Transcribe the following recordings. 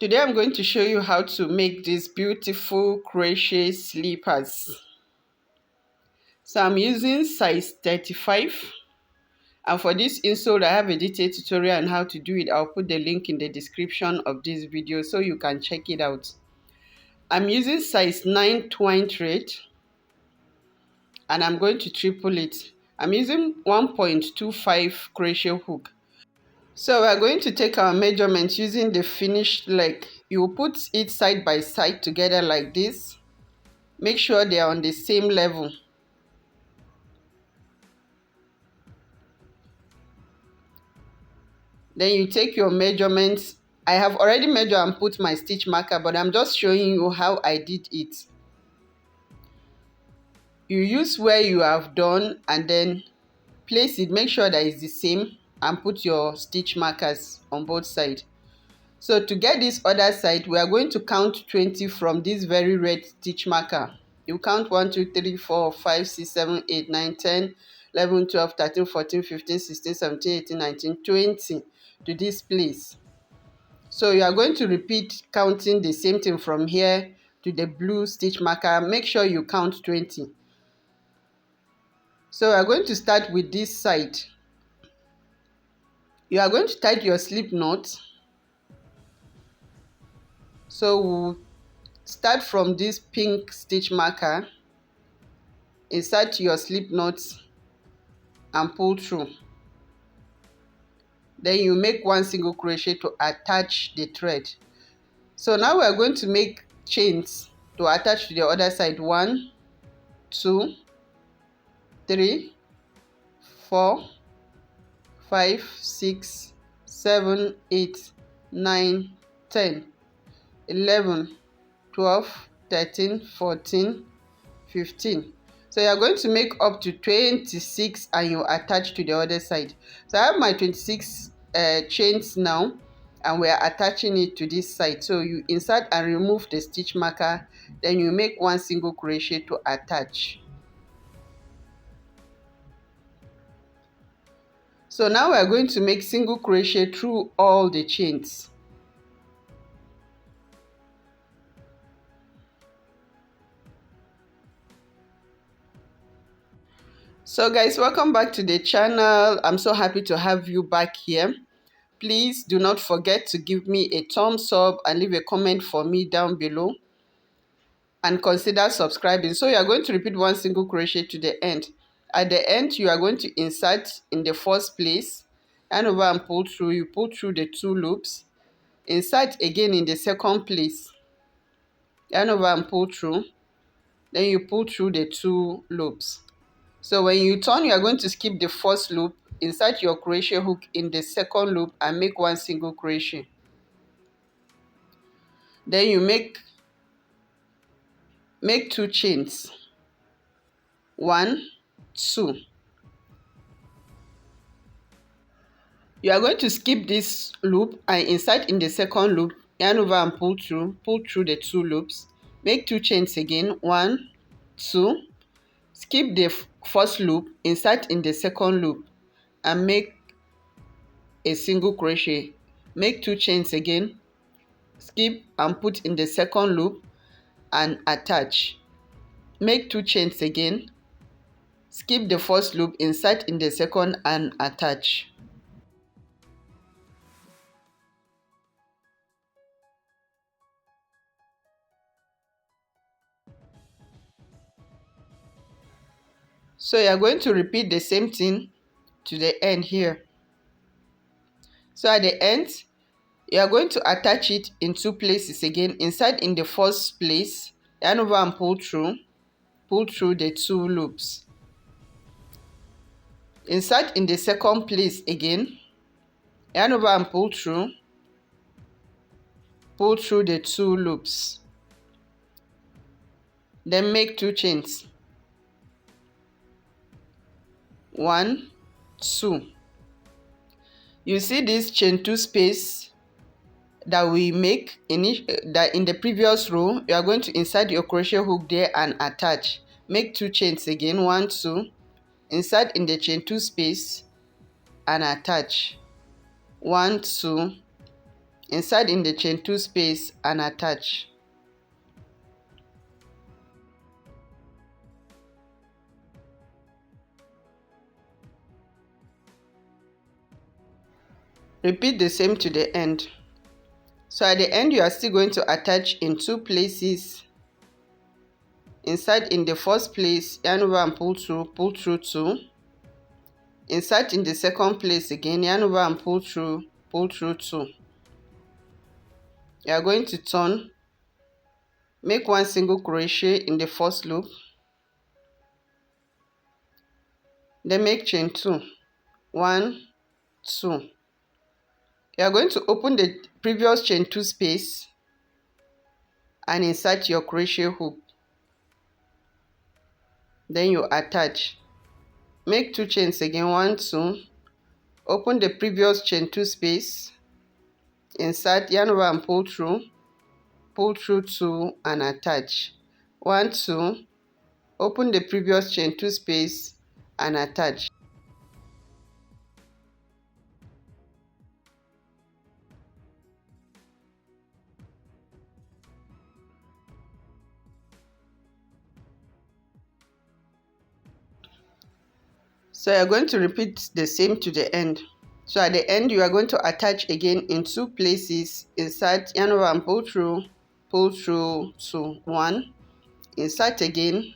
Today I'm going to show you how to make these beautiful crochet slippers. So I'm using size 35, and for this insole I have a detailed tutorial on how to do it. I'll put the link in the description of this video so you can check it out. I'm using size 9 twine thread and I'm going to triple it. I'm using 1.25 crochet hook. So we're going to take our measurements using the finished leg. You will put it side by side together like this. Make sure they are on the same level. Then you take your measurements. I have already measured and put my stitch marker, but I'm just showing you how I did it. You use where you have done and then place it. Make sure that it's the same and put your stitch markers on both sides. So to get this other side, we are going to count 20 from this very red stitch marker. You count 1, 2, 3, 4, 5, 6, 7, 8, 9, 10, 11, 12, 13, 14, 15, 16, 17, 18, 19, 20 to this place. So you are going to repeat counting the same thing from here to the blue stitch marker. Make sure you count 20. So we are going to start with this side. You are going to tie your slip knot. So we'll start from this pink stitch marker, insert your slip knot and pull through. Then you make one single crochet to attach the thread. So now we are going to make chains to attach to the other side. 1, 2, 3, 4, 5, 6, 7, 8, 9, 10, 11, 12, 13, 14, 15. So you are going to make up to 26 and you attach to the other side. So I have my 26 chains now and we are attaching it to this side. So you insert and remove the stitch marker, then you make one single crochet to attach. So now we are going to make single crochet through all the chains. So guys, welcome back to the channel. I'm so happy to have you back here. Please do not forget to give me a thumbs up and leave a comment for me down below. And consider subscribing. So you are going to repeat one single crochet to the end. At the end, you are going to insert in the first place, yarn over and pull through. You pull through the 2 loops. Insert again in the second place, yarn over and pull through. Then you pull through the 2 loops. So when you turn, you are going to skip the first loop, insert your crochet hook in the second loop and make one single crochet. Then you make 2 chains. 1, 2. You are going to skip this loop and insert in the second loop, yarn over and pull through the 2 loops. Make 2 chains again. 1, 2. Skip the first loop, insert in the second loop and make a single crochet. Make 2 chains again, skip and put in the second loop and attach. Make 2 chains again, skip the first loop, insert in the second and attach. So you are going to repeat the same thing to the end here. So at the end, you are going to attach it in 2 places again. Insert in the first place, yarn over and pull through the 2 loops. Insert in the second place again, yarn over and pull through the 2 loops. Then make 2 chains. 1, 2. You see this chain 2 space that we make in the previous row. You are going to insert your crochet hook there and attach. Make 2 chains again. 1, 2. Insert in the chain 2 space and attach. 1, 2. inside in the chain 2 space and attach. Repeat the same to the end. So at the end you are still going to attach in 2 places. Insert in the first place, yarn over and pull through 2. Insert in the second place again, yarn over and pull through 2. You are going to turn, make 1 single crochet in the first loop, then make chain 2, 1, 2. You are going to open the previous chain 2 space and insert your crochet hook. Then you attach. Make 2 chains again, 1, 2. Open the previous chain 2 space, insert, yarn over and pull through 2 and attach. 1, 2. Open the previous chain 2 space and attach. So you're going to repeat the same to the end. So at the end you are going to attach again in 2 places. Insert, yarn over and pull through 2, 1. Insert again,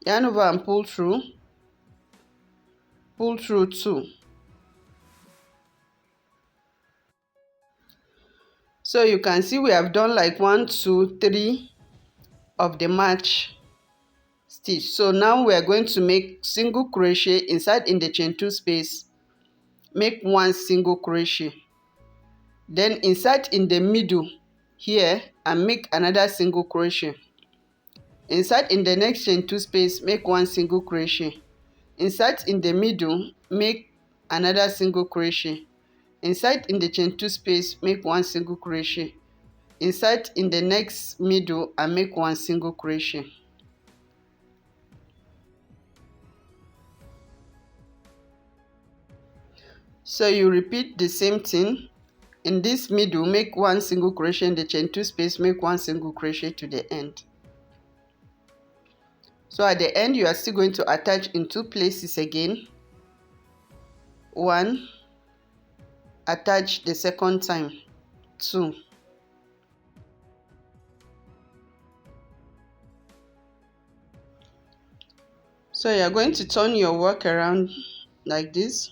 yarn over and pull through 2. So you can see we have done like 1, 2, 3 of the match stitch. So now we are going to make single crochet inside in the chain 2 space. Make 1 single crochet, then insert in the middle here and make another single crochet. Insert in the next chain 2 space, make 1 single crochet. Insert in the middle, make another single crochet. Insert in the chain 2 space, make 1 single crochet. Insert in the next middle and make 1 single crochet. So you repeat the same thing. In this middle, make 1 single crochet. In the chain 2 space, make 1 single crochet to the end. So at the end you are still going to attach in 2 places again. 1, attach the second time, 2. So you are going to turn your work around like this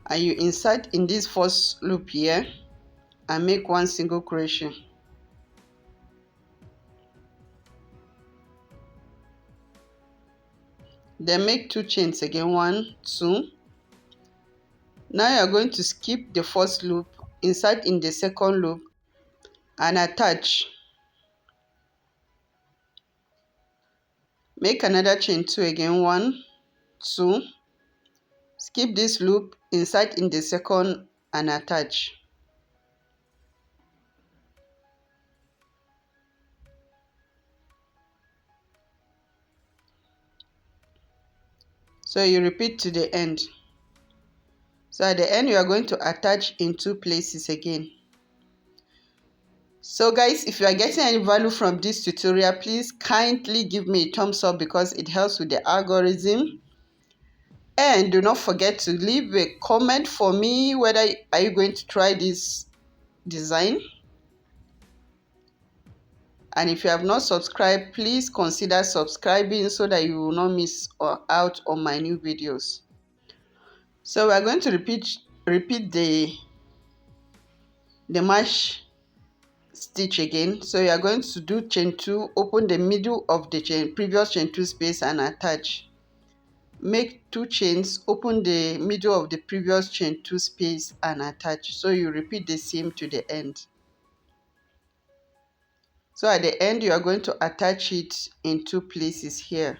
and you insert in this first loop here and make 1 single crochet. Then make 2 chains again, 1, 2. Now you are going to skip the first loop, insert in the second loop and attach. Make another chain 2 again, 1, 2. Skip this loop, insert in the second and attach. So you repeat to the end. So at the end you are going to attach in 2 places again. So guys, if you are getting any value from this tutorial, please kindly give me a thumbs up because it helps with the algorithm. And do not forget to leave a comment for me whether are you going to try this design. And if you have not subscribed, please consider subscribing so that you will not miss out on my new videos. So we are going to repeat the match stitch again. So you are going to do chain 2, open the middle of the previous chain 2 space and attach. Make 2 chains, open the middle of the previous chain 2 space and attach. So you repeat the same to the end. So at the end you are going to attach it in 2 places here.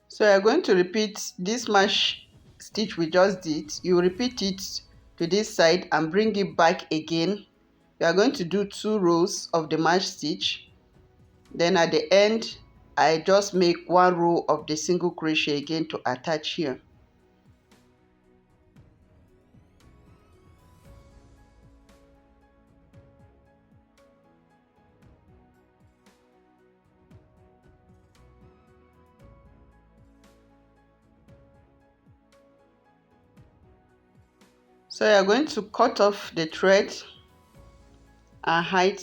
So you are going to repeat this match stitch we just did. You repeat it to this side and bring it back again You are going to do 2 rows of the match stitch. Then at the end, I just make 1 row of the single crochet again to attach here. So you are going to cut off the thread and hide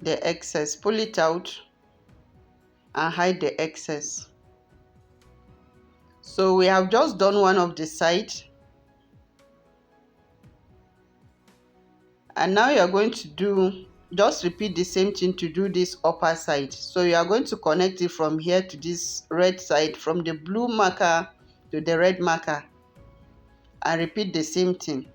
the excess. Pull it out and hide the excess. So we have just done one of the side, and now you are going to do, just repeat the same thing to do this upper side. So you are going to connect it from here to this red side, from the blue marker to the red marker, and repeat the same thing.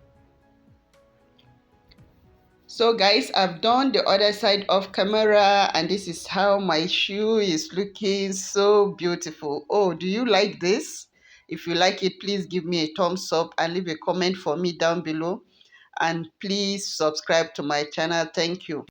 So guys, I've done the other side of camera, and this is how my shoe is looking. So beautiful. Oh, do you like this? If you like it, please give me a thumbs up and leave a comment for me down below, and please subscribe to my channel. Thank you.